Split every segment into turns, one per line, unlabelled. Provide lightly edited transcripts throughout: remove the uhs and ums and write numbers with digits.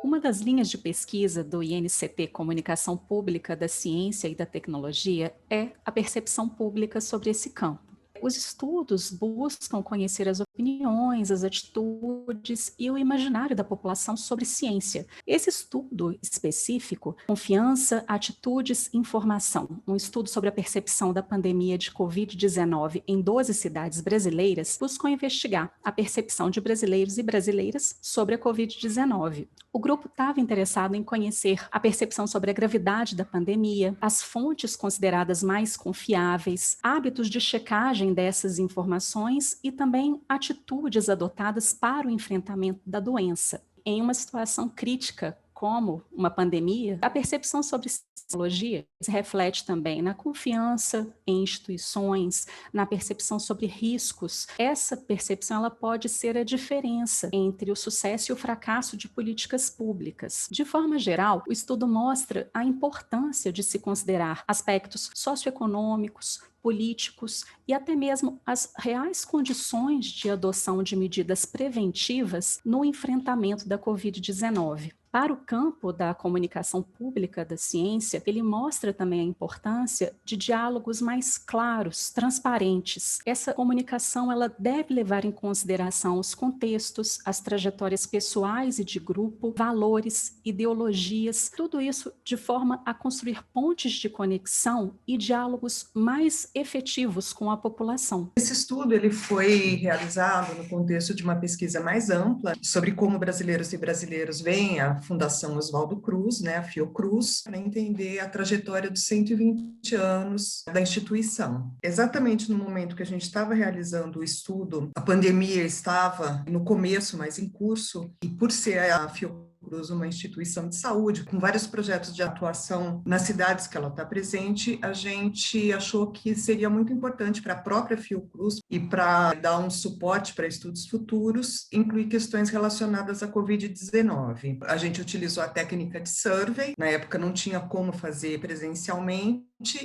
Uma das linhas de pesquisa do INCT Comunicação Pública da Ciência e da Tecnologia é a percepção pública sobre esse campo. Os estudos buscam conhecer as opiniões, as atitudes e o imaginário da população sobre ciência. Esse estudo específico, Confiança, Atitudes, Informação, um estudo sobre a percepção da pandemia de Covid-19 em 12 cidades brasileiras, buscou investigar a percepção de brasileiros e brasileiras sobre a Covid-19. O grupo estava interessado em conhecer a percepção sobre a gravidade da pandemia, as fontes consideradas mais confiáveis, hábitos de checagem dessas informações e também atitudes adotadas para o enfrentamento da doença. Em uma situação crítica, como uma pandemia, a percepção sobre psicologia se reflete também na confiança em instituições, na percepção sobre riscos. Essa percepção ela pode ser a diferença entre o sucesso e o fracasso de políticas públicas. De forma geral, o estudo mostra a importância de se considerar aspectos socioeconômicos, políticos e até mesmo as reais condições de adoção de medidas preventivas no enfrentamento da Covid-19. Para o campo da comunicação pública da ciência, ele mostra também a importância de diálogos mais claros, transparentes. Essa comunicação ela deve levar em consideração os contextos, as trajetórias pessoais e de grupo, valores, ideologias, tudo isso de forma a construir pontes de conexão e diálogos mais efetivos com a população.
Esse estudo ele foi realizado no contexto de uma pesquisa mais ampla sobre como brasileiros e brasileiros veem a Fundação Oswaldo Cruz, a Fiocruz, para entender a trajetória dos 120 anos da instituição. Exatamente no momento que a gente estava realizando o estudo, a pandemia estava no começo, mas em curso, e por ser a Fiocruz uma instituição de saúde, com vários projetos de atuação nas cidades que ela está presente, a gente achou que seria muito importante para a própria Fiocruz e para dar um suporte para estudos futuros, incluir questões relacionadas à Covid-19. A gente utilizou a técnica de survey, na época não tinha como fazer presencialmente.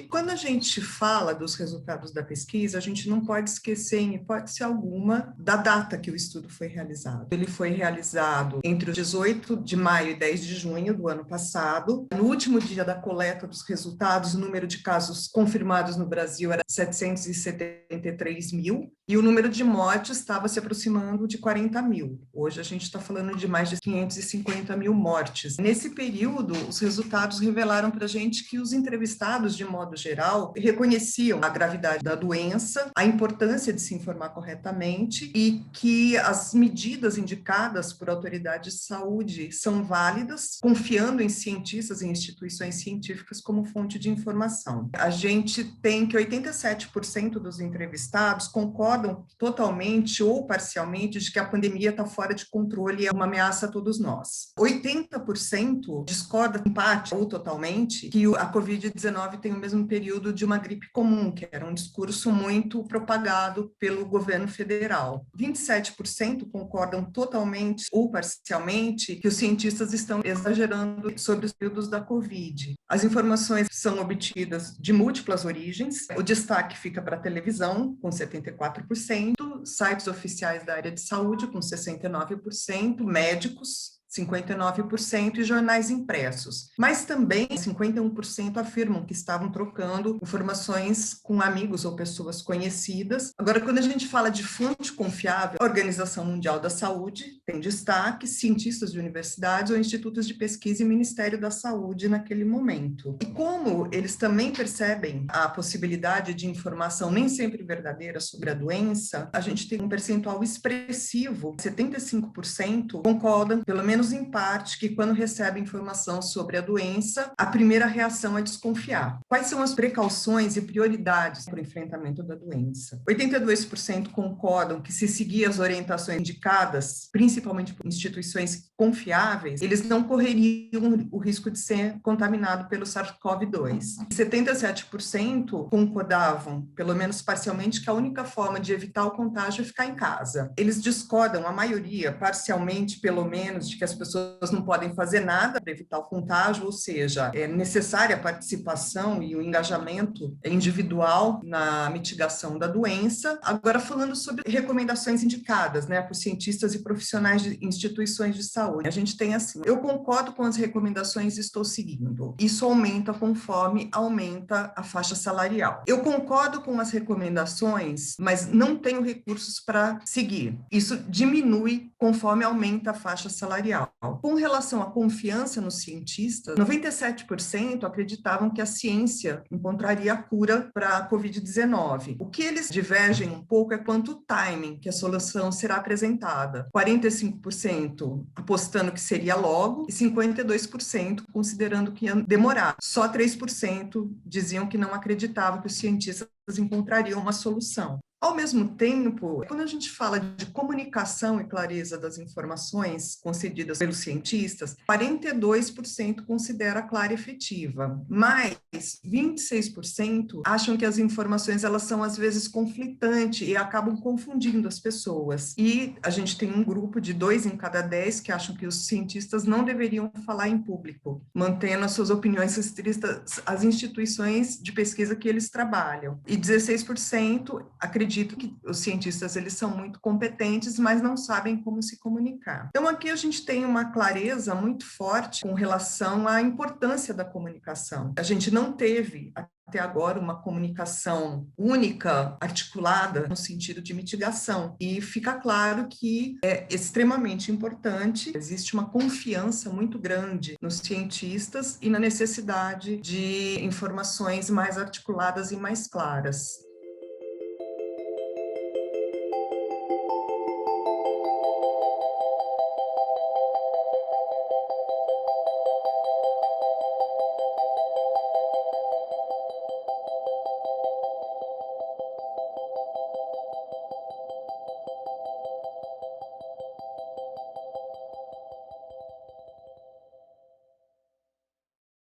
Quando a gente fala dos resultados da pesquisa, a gente não pode esquecer, em hipótese alguma, da data que o estudo foi realizado. Ele foi realizado entre o 18 de maio e 10 de junho do ano passado. No último dia da coleta dos resultados, o número de casos confirmados no Brasil era 773 mil e o número de mortes estava se aproximando de 40 mil. Hoje a gente está falando de mais de 550 mil mortes. Nesse período, os resultados revelaram para a gente que os entrevistados, de modo geral, reconheciam a gravidade da doença, a importância de se informar corretamente e que as medidas indicadas por autoridades de saúde são válidas, confiando em cientistas e instituições científicas como fonte de informação. A gente tem que 87% dos entrevistados concordam totalmente ou parcialmente de que a pandemia está fora de controle e é uma ameaça a todos nós. 80% discorda em parte ou totalmente que a Covid-19 tem o mesmo período de uma gripe comum, que era um discurso muito propagado pelo governo federal. 27% concordam totalmente ou parcialmente que os cientistas estão exagerando sobre os períodos da Covid. As informações são obtidas de múltiplas origens. O destaque fica para a televisão, com 74%, sites oficiais da área de saúde, com 69%, médicos, 59% e jornais impressos. Mas também 51% afirmam que estavam trocando informações com amigos ou pessoas conhecidas. Agora, quando a gente fala de fonte confiável, a Organização Mundial da Saúde tem destaque, cientistas de universidades ou institutos de pesquisa e Ministério da Saúde naquele momento. E como eles também percebem a possibilidade de informação nem sempre verdadeira sobre a doença, a gente tem um percentual expressivo, 75% concordam, pelo menos em parte, que quando recebe informação sobre a doença, a primeira reação é desconfiar. Quais são as precauções e prioridades para o enfrentamento da doença? 82% concordam que se seguir as orientações indicadas, principalmente por instituições confiáveis, eles não correriam o risco de ser contaminado pelo SARS-CoV-2. 77% concordavam, pelo menos parcialmente, que a única forma de evitar o contágio é ficar em casa. Eles discordam, a maioria, parcialmente, pelo menos, de que as pessoas não podem fazer nada para evitar o contágio, ou seja, é necessária a participação e o engajamento individual na mitigação da doença. Agora, falando sobre recomendações indicadas, né, por cientistas e profissionais de instituições de saúde, a gente tem assim: eu concordo com as recomendações e estou seguindo. Isso aumenta conforme aumenta a faixa salarial. Eu concordo com as recomendações, mas não tenho recursos para seguir. Isso diminui conforme aumenta a faixa salarial. Com relação à confiança nos cientistas, 97% acreditavam que a ciência encontraria a cura para a Covid-19. O que eles divergem um pouco é quanto ao timing que a solução será apresentada. 45% apostando que seria logo e 52% considerando que ia demorar. Só 3% diziam que não acreditavam que os cientistas encontrariam uma solução. Ao mesmo tempo, quando a gente fala de comunicação e clareza das informações concedidas pelos cientistas, 42% considera clara e efetiva, mas 26% acham que as informações elas são às vezes conflitantes e acabam confundindo as pessoas. E a gente tem um grupo de 2 em cada 10 que acham que os cientistas não deveriam falar em público, mantendo as suas opiniões restritas às instituições de pesquisa que eles trabalham. E 16% acreditam que os cientistas eles são muito competentes, mas não sabem como se comunicar. Então aqui a gente tem uma clareza muito forte com relação à importância da comunicação. A gente não teve até agora uma comunicação única, articulada, no sentido de mitigação. E fica claro que é extremamente importante, existe uma confiança muito grande nos cientistas e na necessidade de informações mais articuladas e mais claras.